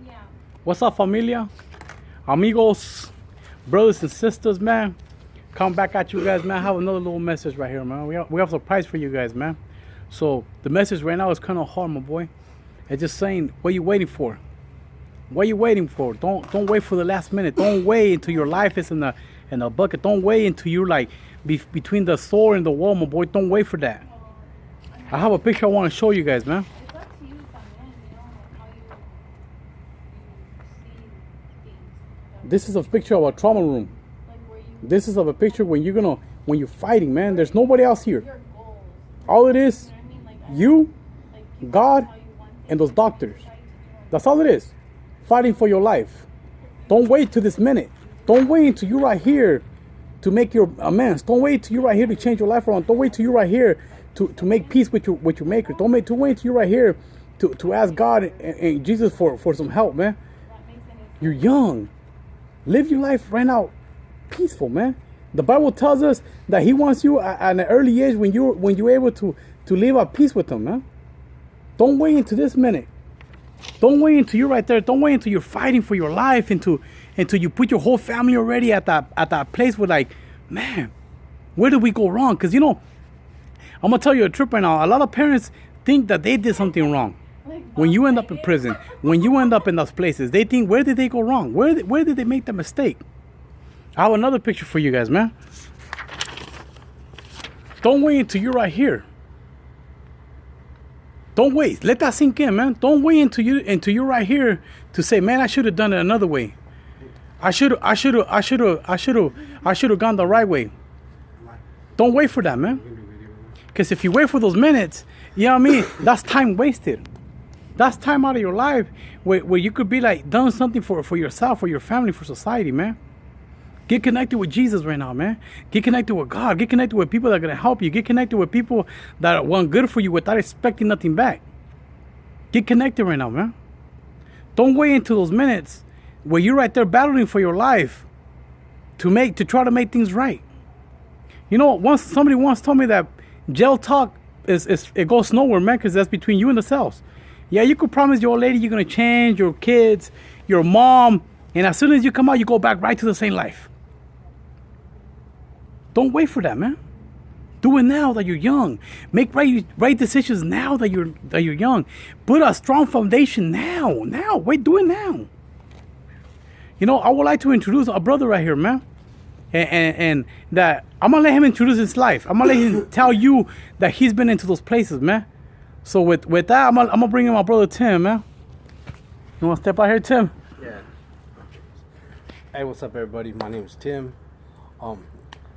Yeah. What's up, familia? Amigos, brothers and sisters, man. Come back at you guys, man. I have another little message right here, man. We have a surprise for you guys, man. So the message right now is kind of hard, my boy. It's just saying, what are you waiting for? What are you waiting for? Don't wait for the last minute. Don't wait until your life is in the bucket. Don't wait until you're like between the sword and the wall, my boy. Don't wait for that. I have a picture I want to show you guys, man. It's up to you también, you know, how you see things. This is a picture of a trauma room. Like where you, This is of a picture when you're fighting, man. There's nobody else here. your goals. All it is, You know what I mean? Like, you, like you God, how you want and things those doctors. to try to do. That's all it is. Fighting for your life. Don't wait till this minute. Don't wait until you're right here to make your amends. Don't wait till you're right here to change your life around. Don't wait till you're right here to make peace with your maker. Don't wait till you're right here to ask God and Jesus for some help, man. That makes any sense. You're young. Live your life right now peaceful, man. The Bible tells us that He wants you at an early age when you're able to live at peace with Him, man. Don't wait until this minute. Don't wait until you're right there. Don't wait until you're fighting for your life, until you put your whole family already at that place where, like, man, where did we go wrong? Because, you know, I'm going to tell you a trip right now. A lot of parents think that they did something wrong. Like, When you end up in prison, when you end up in those places, they think, where did they go wrong? Where did they make the mistake? I have another picture for you guys, man. Don't wait until you're right here. Don't wait. Let that sink in, man. Don't wait until you're right here to say, man, I should have done it another way. I should have gone the right way. Don't wait for that, man. Because if you wait for those minutes, you know what I mean? That's time wasted. That's time out of your life where you could be like done something for yourself, for your family, for society, man. Get connected with Jesus right now, man. Get connected with God. Get connected with people that are going to help you. Get connected with people that want good for you without expecting nothing back. Get connected right now, man. Don't wait until those minutes where you're right there battling for your life to try to make things right. You know, somebody once told me that jail talk it goes nowhere, man, because that's between you and the cells. Yeah, you could promise your old lady you're going to change, your kids, your mom, and as soon as you come out, you go back right to the same life. Don't wait for that, man. Do it now that you're young. Make right decisions now that you're young. Put a strong foundation now. Wait, do it now. You know, I would like to introduce a brother right here, man. And that I'm gonna let him introduce his life. I'm gonna let him tell you that he's been into those places, man. So with that, I'm gonna bring in my brother Tim, man. You wanna step out here, Tim? Yeah. Hey, what's up, everybody? My name is Tim.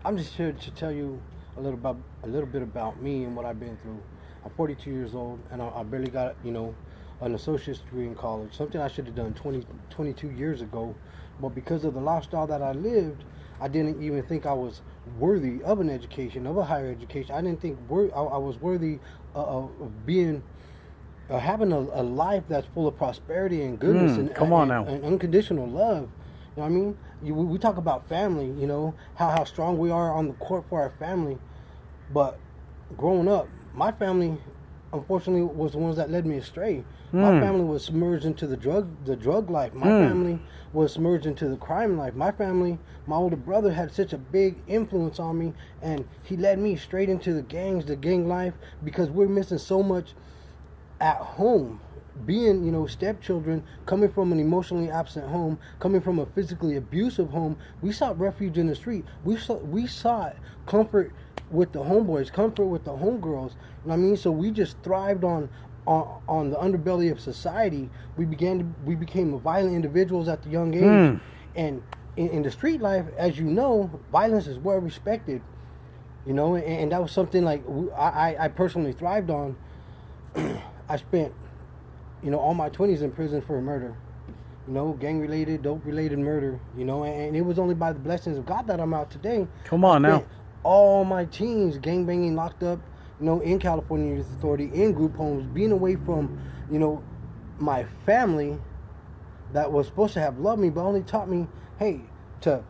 I'm just here to tell you a little bit about me and what I've been through. I'm 42 years old, and I barely got, an associate's degree in college. Something I should have done 22 years ago, but because of the lifestyle that I lived, I didn't even think I was worthy of an education, of a higher education. I didn't think I was worthy of being. Having a life that's full of prosperity and goodness and unconditional love. You know what I mean? We talk about family, how strong we are on the court for our family. But growing up, my family, unfortunately, was the ones that led me astray. My family was submerged into the drug life. My family was submerged into the crime life. My family, my older brother had such a big influence on me, and he led me straight into the gang life, because we're missing so much at home. Being, stepchildren, coming from an emotionally absent home, coming from a physically abusive home, we sought refuge in the street. We sought comfort with the homeboys, comfort with the homegirls. You know what I mean? So we just thrived on the underbelly of society. We became violent individuals at the young age. And in the street life, as you know, violence is well respected. And that was something like I personally thrived on. I spent, all my 20s in prison for a murder, gang-related, dope-related murder, and it was only by the blessings of God that I'm out today. Come on now. All my teens gang-banging, locked up, in California Youth Authority, in group homes, being away from, my family that was supposed to have loved me, but only taught me, hey, to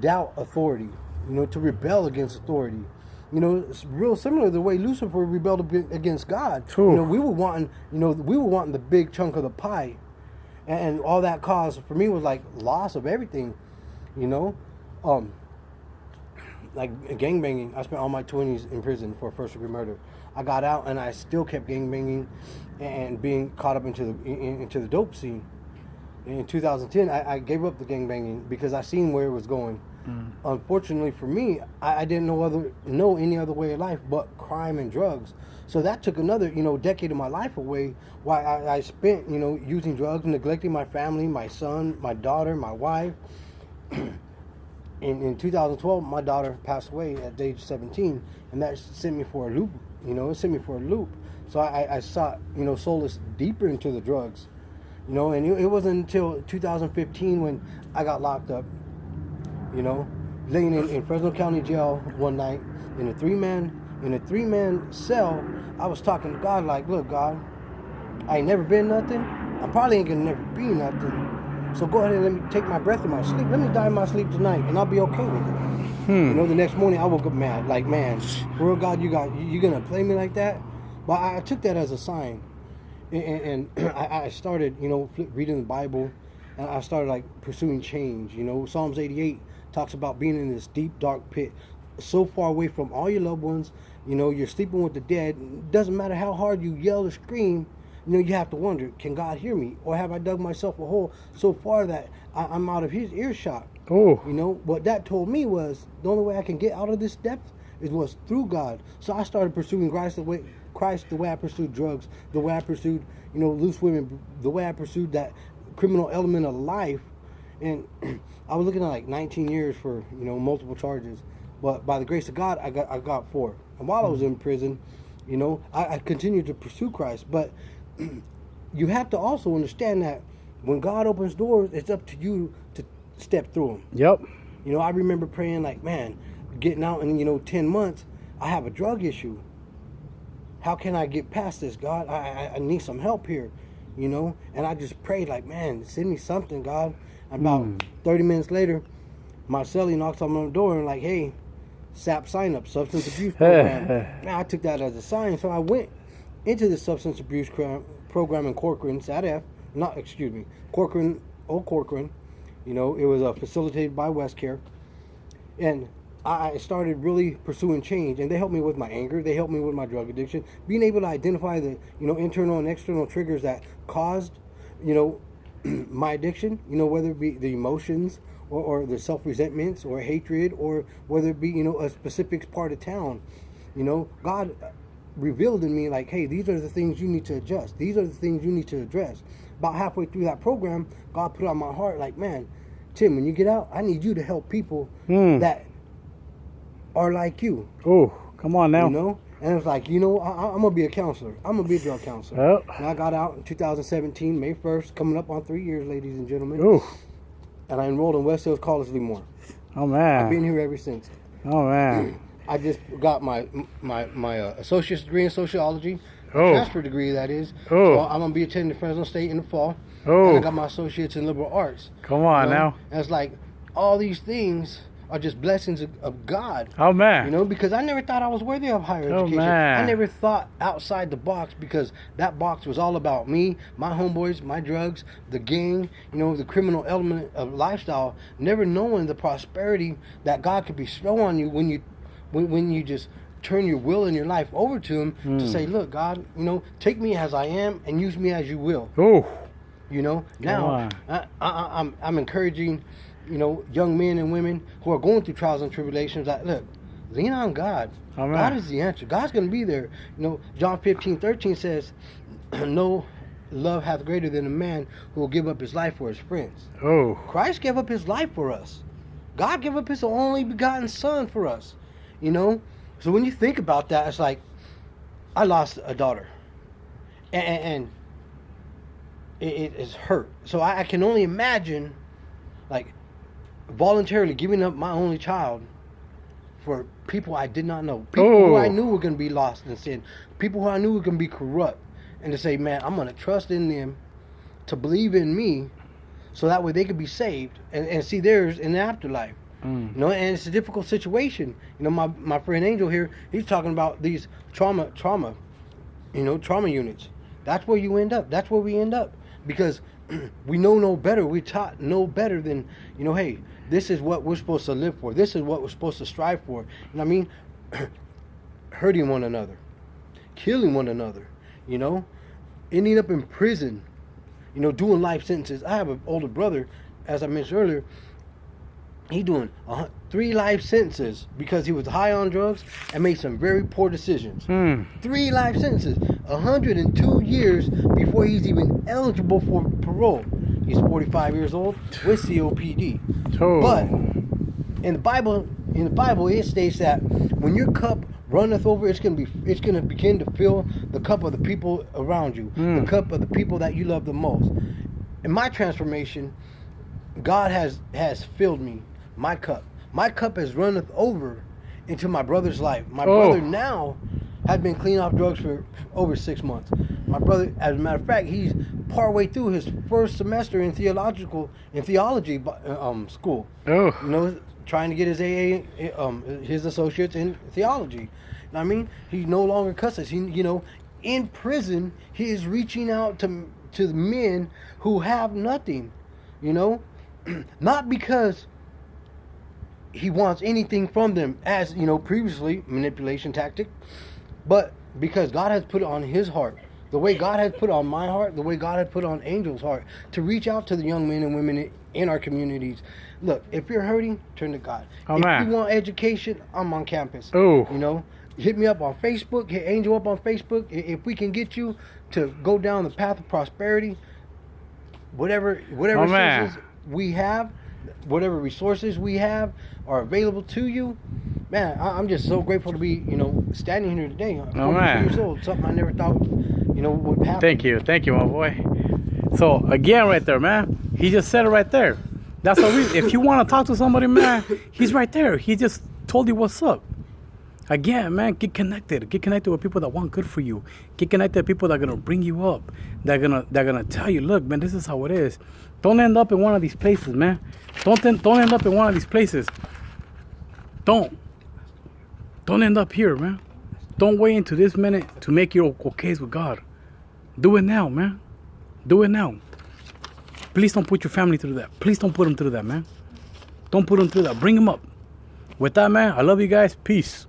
doubt authority, to rebel against authority. It's real similar to the way Lucifer rebelled against God. True. We were wanting the big chunk of the pie, and all that caused for me was like loss of everything, you know. Like gangbanging. I spent all my 20s in prison for first degree murder. I got out and I still kept gangbanging and being caught up into the dope scene. In 2010, I gave up the gangbanging because I seen where it was going. Unfortunately for me, I didn't know any other way of life but crime and drugs. So that took another, decade of my life away. While I spent, using drugs, neglecting my family, my son, my daughter, my wife. In 2012, my daughter passed away at age 17, and that sent me for a loop. It sent me for a loop. So I sought, solace deeper into the drugs. And it wasn't until 2015 when I got locked up. Laying in Fresno County Jail one night in a three-man cell. I was talking to God like, look, God, I ain't never been nothing. I probably ain't gonna never be nothing. So go ahead and let me take my breath in my sleep. Let me die in my sleep tonight, and I'll be okay with it. The next morning I woke up mad, like, man, for real, God, you gonna play me like that? But I took that as a sign, and I started, reading the Bible, and I started like pursuing change. Psalms 88 talks about being in this deep, dark pit, so far away from all your loved ones. You're sleeping with the dead. It doesn't matter how hard you yell or scream. You have to wonder, can God hear me? Or have I dug myself a hole so far that I'm out of his earshot? Oh. What that told me was the only way I can get out of this depth was through God. So I started pursuing Christ the way I pursued drugs, the way I pursued, loose women, the way I pursued that criminal element of life. And I was looking at like 19 years for, multiple charges. But by the grace of God, I got 4. And while I was in prison, I continued to pursue Christ. But you have to also understand that when God opens doors, it's up to you to step through them. Yep. I remember praying like, man, getting out in, 10 months, I have a drug issue. How can I get past this, God? I need some help here, And I just prayed like, man, send me something, God. About 30 minutes later, my cellie knocks on my door and like, hey, SAP sign up, substance abuse program. Now I took that as a sign, so I went into the substance abuse program in Corcoran, Corcoran, Old Corcoran. It was facilitated by WestCare. And I started really pursuing change. And they helped me with my anger. They helped me with my drug addiction. Being able to identify the, internal and external triggers that caused, my addiction, whether it be the emotions or the self-resentments or hatred, or whether it be, a specific part of town. God revealed in me like, hey, these are the things you need to adjust. These are the things you need to address. About halfway through that program, God put on my heart like, man, Tim, when you get out, I need you to help people that are like you. Oh, come on now. And it's like, I'm going to be a counselor. I'm going to be a drug counselor. Oh. And I got out in 2017, May 1st, coming up on 3 years, ladies and gentlemen. Ooh. And I enrolled in West Hills College, Lemoore. Oh, man. I've been here ever since. Oh, man. I just got my associate's degree in sociology, transfer degree, that is. So I'm going to be attending Fresno State in the fall. And I got my associates in liberal arts. Come on now. And it's like, all these things are just blessings of God. Oh, man. Because I never thought I was worthy of higher education. Man. I never thought outside the box, because that box was all about me, my homeboys, my drugs, the gang, the criminal element of lifestyle, never knowing the prosperity that God could bestow on you when you just turn your will and your life over to him to say, look, God, take me as I am and use me as you will. Oh. Now I'm encouraging, young men and women who are going through trials and tribulations, that look, lean on God. Amen. God is the answer. God's going to be there. John 15:13 says, no love hath greater than a man who will give up his life for his friends. Oh. Christ gave up his life for us. God gave up his only begotten son for us. So when you think about that, it's like, I lost a daughter, and it is hurt. So I can only imagine, like, voluntarily giving up my only child for people I did not know, people who I knew were going to be lost in sin, people who I knew were going to be corrupt, and to say, man, I'm going to trust in them to believe in me, so that way they could be saved and see theirs in the afterlife. And it's a difficult situation. My friend Angel here, he's talking about these trauma units. That's where you end up. That's where we end up. Because we know no better. We taught no better than, hey, this is what we're supposed to live for. This is what we're supposed to strive for. You know what I mean? Hurting one another. Killing one another. Ending up in prison. Doing life sentences. I have an older brother, as I mentioned earlier. He doing 3 life sentences because he was high on drugs and made some very poor decisions. 3 life sentences, 102 years before he's even eligible for parole. He's 45 years old with COPD. Oh. But in the Bible, it states that when your cup runneth over, it's gonna begin to fill the cup of the people around you, the cup of the people that you love the most. In my transformation, God has filled me. My cup has runneth over into my brother's life. My brother now has been clean off drugs for over 6 months. My brother, as a matter of fact, he's partway through his first semester in theology school. Oh. Trying to get his AA, his associates in theology. You know what I mean? He no longer cusses. In prison, he is reaching out to the men who have nothing. Not because he wants anything from them, as previously, manipulation tactic, but because God has put it on his heart, the way God has put it on my heart, the way God has put it on Angel's heart, to reach out to the young men and women in our communities. Look, if you're hurting, turn to God. If you want education, I'm on campus. Hit me up on Facebook, hit Angel up on Facebook. If we can get you to go down the path of prosperity, whatever resources we have, whatever resources we have are available to you, man, I'm just so grateful to be, standing here today. I'm 42 years old, something I never thought, would happen. Thank you, my boy. So again, right there, man, he just said it right there. That's how if you want to talk to somebody, man, he's right there. He just told you what's up. Again, man, get connected. Get connected with people that want good for you. Get connected with people that are gonna bring you up. They're gonna tell you, look, man, this is how it is. Don't end up in one of these places, man. Don't end up in one of these places. Don't end up here, man. Don't wait until this minute to make your okays with God. Do it now, man. Do it now. Please don't put your family through that. Please don't put them through that, man. Don't put them through that. Bring them up. With that, man, I love you guys. Peace.